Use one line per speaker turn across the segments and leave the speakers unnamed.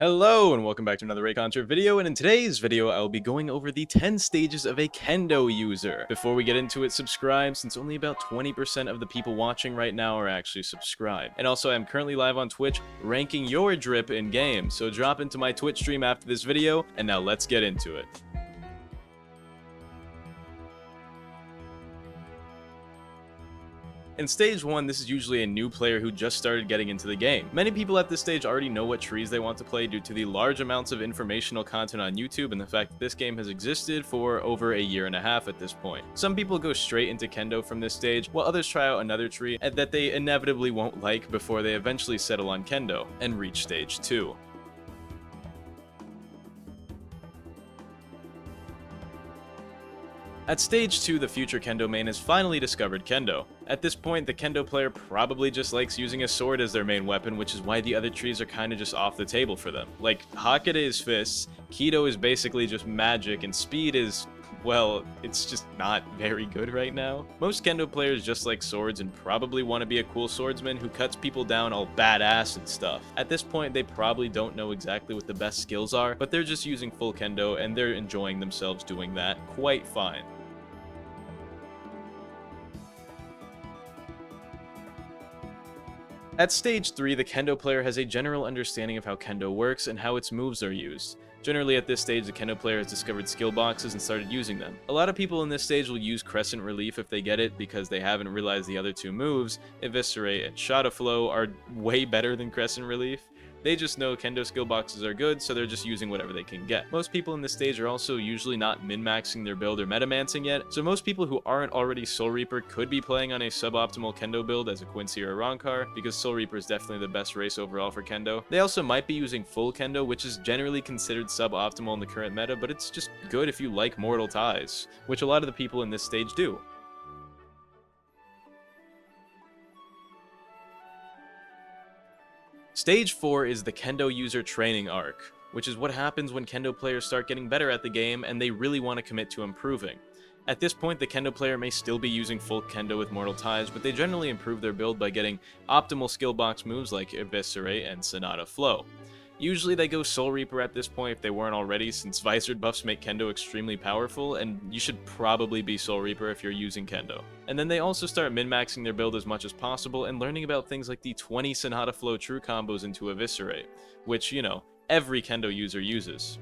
Hello and welcome back to another Reaconteur video, and in today's video I will be going over the 10 stages of a Kendo user. Before we get into it, subscribe, since only about 20% of the people watching right now are actually subscribed. And also I'm currently live on Twitch ranking your drip in game, so drop into my Twitch stream after this video, and now let's get into it. In stage 1, this is usually a new player who just started getting into the game. Many people at this stage already know what trees they want to play due to the large amounts of informational content on YouTube and the fact that this game has existed for over a year and a half at this point. Some people go straight into Kendo from this stage, while others try out another tree that they inevitably won't like before they eventually settle on Kendo and reach stage 2. At stage 2, the future Kendo main has finally discovered Kendo. At this point, the Kendo player probably just likes using a sword as their main weapon, which is why the other trees are kinda just off the table for them. Like, Hakata is fists, Kido is basically just magic, and speed is, well, it's just not very good right now. Most Kendo players just like swords and probably want to be a cool swordsman who cuts people down all badass and stuff. At this point, they probably don't know exactly what the best skills are, but they're just using full Kendo and they're enjoying themselves doing that quite fine. At stage 3, the Kendo player has a general understanding of how Kendo works and how its moves are used. Generally at this stage, the Kendo player has discovered skill boxes and started using them. A lot of people in this stage will use Crescent Relief if they get it because they haven't realized the other two moves, Eviscerate and Shadow Flow, are way better than Crescent Relief. They just know Kendo skill boxes are good, so they're just using whatever they can get. Most people in this stage are also usually not min-maxing their build or metamancing yet, so most people who aren't already Soul Reaper could be playing on a suboptimal Kendo build as a Quincy or a Ronkar, because Soul Reaper is definitely the best race overall for Kendo. They also might be using full Kendo, which is generally considered suboptimal in the current meta, but it's just good if you like Mortal Ties, which a lot of the people in this stage do. Stage 4 is the Kendo user training arc, which is what happens when Kendo players start getting better at the game and they really want to commit to improving. At this point, the Kendo player may still be using full Kendo with Mortal Ties, but they generally improve their build by getting optimal skill box moves like Eviscerate and Sonata Flow. Usually they go Soul Reaper at this point if they weren't already, since Visored buffs make Kendo extremely powerful, and you should probably be Soul Reaper if you're using Kendo. And then they also start min-maxing their build as much as possible and learning about things like the 20 Sonata Flow true combos into Eviscerate, which, you know, every Kendo user uses.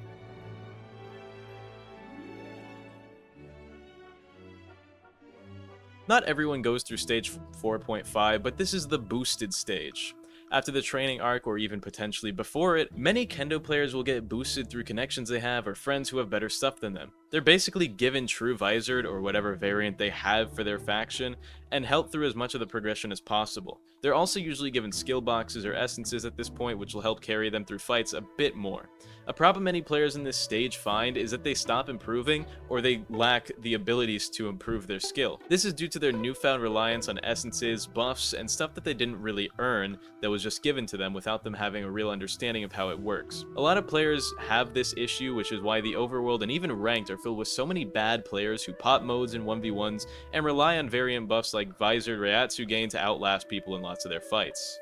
Not everyone goes through stage 4.5, but this is the boosted stage. After the training arc, or even potentially before it, many Kendo players will get boosted through connections they have or friends who have better stuff than them. They're basically given true Visored or whatever variant they have for their faction, and help through as much of the progression as possible. They're also usually given skill boxes or essences at this point, which will help carry them through fights a bit more. A problem many players in this stage find is that they stop improving, or they lack the abilities to improve their skill. This is due to their newfound reliance on essences, buffs, and stuff that they didn't really earn that was just given to them without them having a real understanding of how it works. A lot of players have this issue, which is why the overworld and even ranked are filled with so many bad players who pop modes in 1v1s and rely on variant buffs like Visored Reaconteur to outlast people in lots of their fights.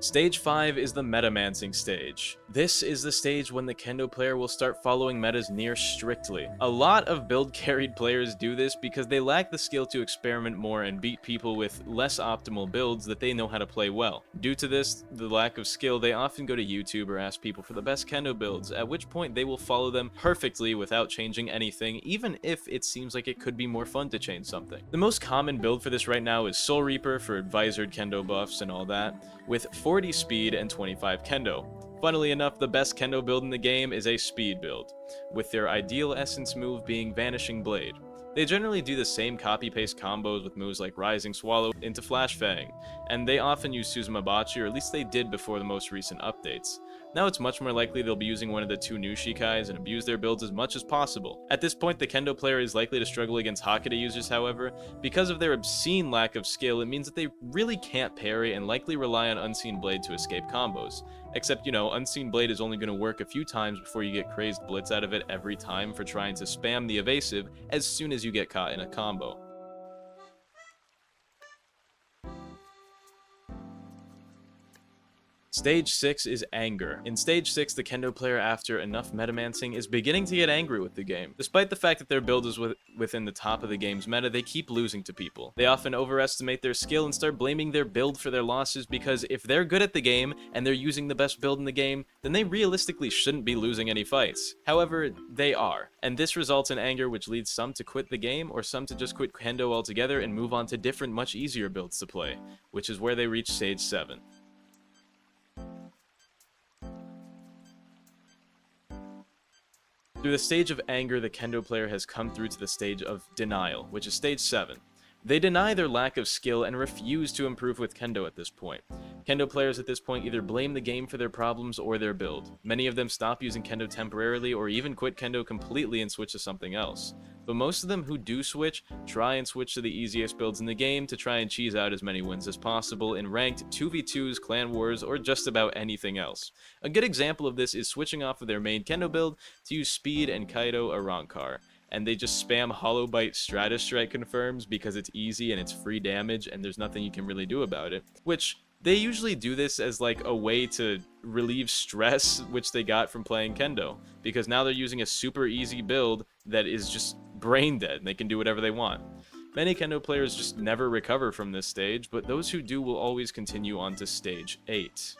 Stage 5 is the metamancing stage. This is the stage when the Kendo player will start following metas near strictly. A lot of build carried players do this because they lack the skill to experiment more and beat people with less optimal builds that they know how to play well. Due to this, the lack of skill, they often go to YouTube or ask people for the best Kendo builds, at which point they will follow them perfectly without changing anything, even if it seems like it could be more fun to change something. The most common build for this right now is Soul Reaper for Visored Kendo buffs and all that, with 40 speed and 25 Kendo. Funnily enough, the best Kendo build in the game is a speed build, with their ideal essence move being Vanishing Blade. They generally do the same copy-paste combos with moves like Rising Swallow into Flash Fang, and they often use Suzumabachi, or at least they did before the most recent updates. Now it's much more likely they'll be using one of the two new Shikais and abuse their builds as much as possible. At this point, the Kendo player is likely to struggle against Hakata users, however. Because of their obscene lack of skill, it means that they really can't parry and likely rely on Unseen Blade to escape combos. Except, you know, Unseen Blade is only going to work a few times before you get Crazed Blitz out of it every time for trying to spam the evasive as soon as you get caught in a combo. Stage 6 is anger. In Stage 6, the Kendo player, after enough metamancing, is beginning to get angry with the game. Despite the fact that their build is within the top of the game's meta, they keep losing to people. They often overestimate their skill and start blaming their build for their losses, because if they're good at the game and they're using the best build in the game, then they realistically shouldn't be losing any fights. However, they are, and this results in anger, which leads some to quit the game or some to just quit Kendo altogether and move on to different, much easier builds to play, which is where they reach Stage 7. Through the stage of anger, the Kendo player has come through to the stage of denial, which is Stage 7. They deny their lack of skill and refuse to improve with Kendo at this point. Kendo players at this point either blame the game for their problems or their build. Many of them stop using Kendo temporarily or even quit Kendo completely and switch to something else. But most of them who do switch, try and switch to the easiest builds in the game to try and cheese out as many wins as possible in ranked 2v2s, clan wars, or just about anything else. A good example of this is switching off of their main Kendo build to use Speed and Kaido Arankar, and they just spam Hollow Bite Stratus Strike confirms because it's easy and it's free damage and there's nothing you can really do about it, which they usually do this as like a way to relieve stress which they got from playing Kendo, because now they're using a super easy build that is just brain dead and they can do whatever they want. Many Kendo players just never recover from this stage, but those who do will always continue on to Stage 8.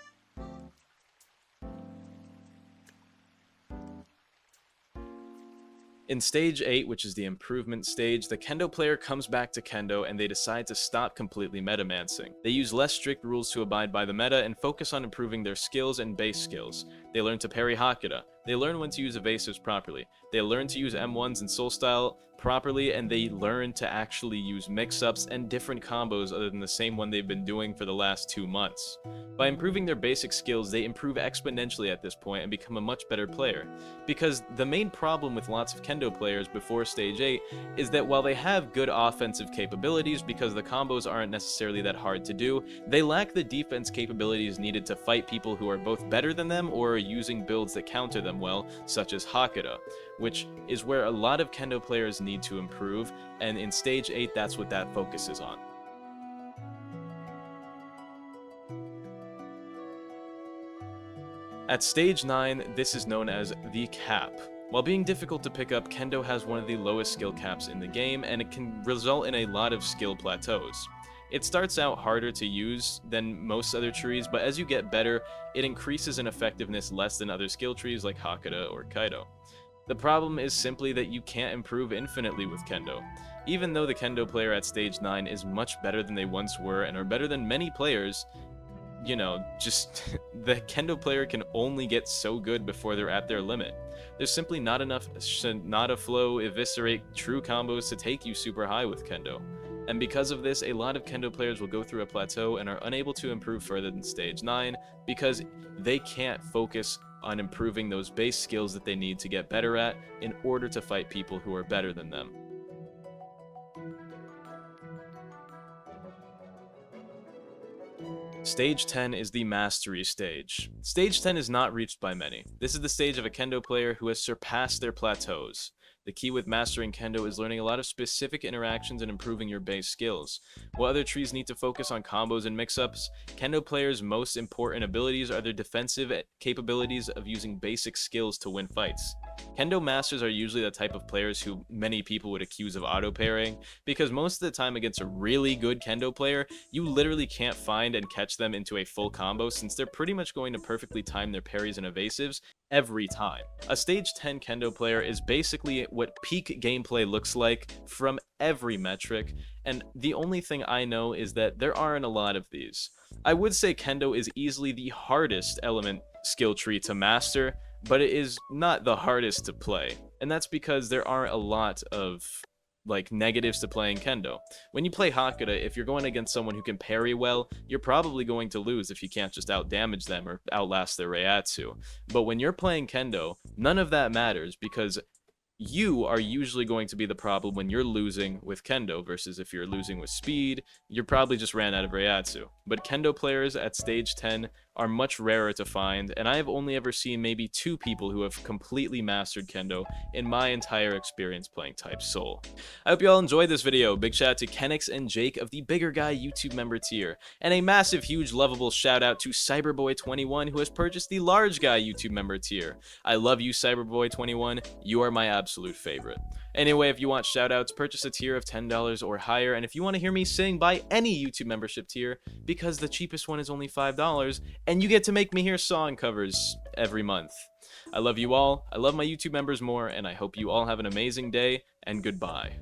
In Stage 8, which is the improvement stage, the Kendo player comes back to Kendo and they decide to stop completely metamancing. They use less strict rules to abide by the meta and focus on improving their skills and base skills. They learn to parry Hakuda. They learn when to use evasives properly. They learn to use M1s and Soul Style properly, and they learn to actually use mix-ups and different combos other than the same one they've been doing for the last 2 months. By improving their basic skills, they improve exponentially at this point and become a much better player. Because the main problem with lots of Kendo players before Stage 8 is that while they have good offensive capabilities because the combos aren't necessarily that hard to do, they lack the defense capabilities needed to fight people who are both better than them or are using builds that counter them well, such as Hakuda, which is where a lot of Kendo players need to improve, and in Stage 8 that's what that focuses on. At Stage 9, this is known as the cap. While being difficult to pick up, Kendo has one of the lowest skill caps in the game, and it can result in a lot of skill plateaus. It starts out harder to use than most other trees, but as you get better, it increases in effectiveness less than other skill trees like Hakuda or Kaido. The problem is simply that you can't improve infinitely with Kendo. Even though the Kendo player at Stage 9 is much better than they once were and are better than many players, you know, just the Kendo player can only get so good before they're at their limit. There's simply not enough Sonata Flow, Eviscerate, true combos to take you super high with Kendo. And because of this, a lot of Kendo players will go through a plateau and are unable to improve further than Stage 9 because they can't focus on improving those base skills that they need to get better at in order to fight people who are better than them. Stage 10 is the Mastery stage. Stage 10 is not reached by many. This is the stage of a Kendo player who has surpassed their plateaus. The key with mastering Kendo is learning a lot of specific interactions and improving your base skills. While other trees need to focus on combos and mix-ups, Kendo players' most important abilities are their defensive capabilities of using basic skills to win fights. Kendo masters are usually the type of players who many people would accuse of auto-parrying, because most of the time against a really good Kendo player, you literally can't find and catch them into a full combo since they're pretty much going to perfectly time their parries and evasives every time. A Stage 10 Kendo player is basically what peak gameplay looks like from every metric, and the only thing I know is that there aren't a lot of these. I would say Kendo is easily the hardest element skill tree to master, but it is not the hardest to play, and that's because there aren't a lot of negatives to playing Kendo. When you play Hakuda, if you're going against someone who can parry well, you're probably going to lose if you can't just out-damage them or outlast their Reiatsu. But when you're playing Kendo, none of that matters because you are usually going to be the problem when you're losing with Kendo versus if you're losing with Speed, you probably just ran out of Reiatsu. but Kendo players at stage 10 are much rarer to find, and I have only ever seen maybe 2 people who have completely mastered Kendo in my entire experience playing Type Soul. I hope you all enjoyed this video. Big shout out to Kenix and Jake of the Bigger Guy YouTube member tier, and a massive, huge, lovable shout out to Cyberboy21 who has purchased the Large Guy YouTube member tier. I love you, Cyberboy21. You are my absolute favorite. Anyway, if you want shoutouts, purchase a tier of $10 or higher, and if you want to hear me sing, buy any YouTube membership tier, because the cheapest one is only $5, and you get to make me hear song covers every month. I love you all, I love my YouTube members more, and I hope you all have an amazing day, and goodbye.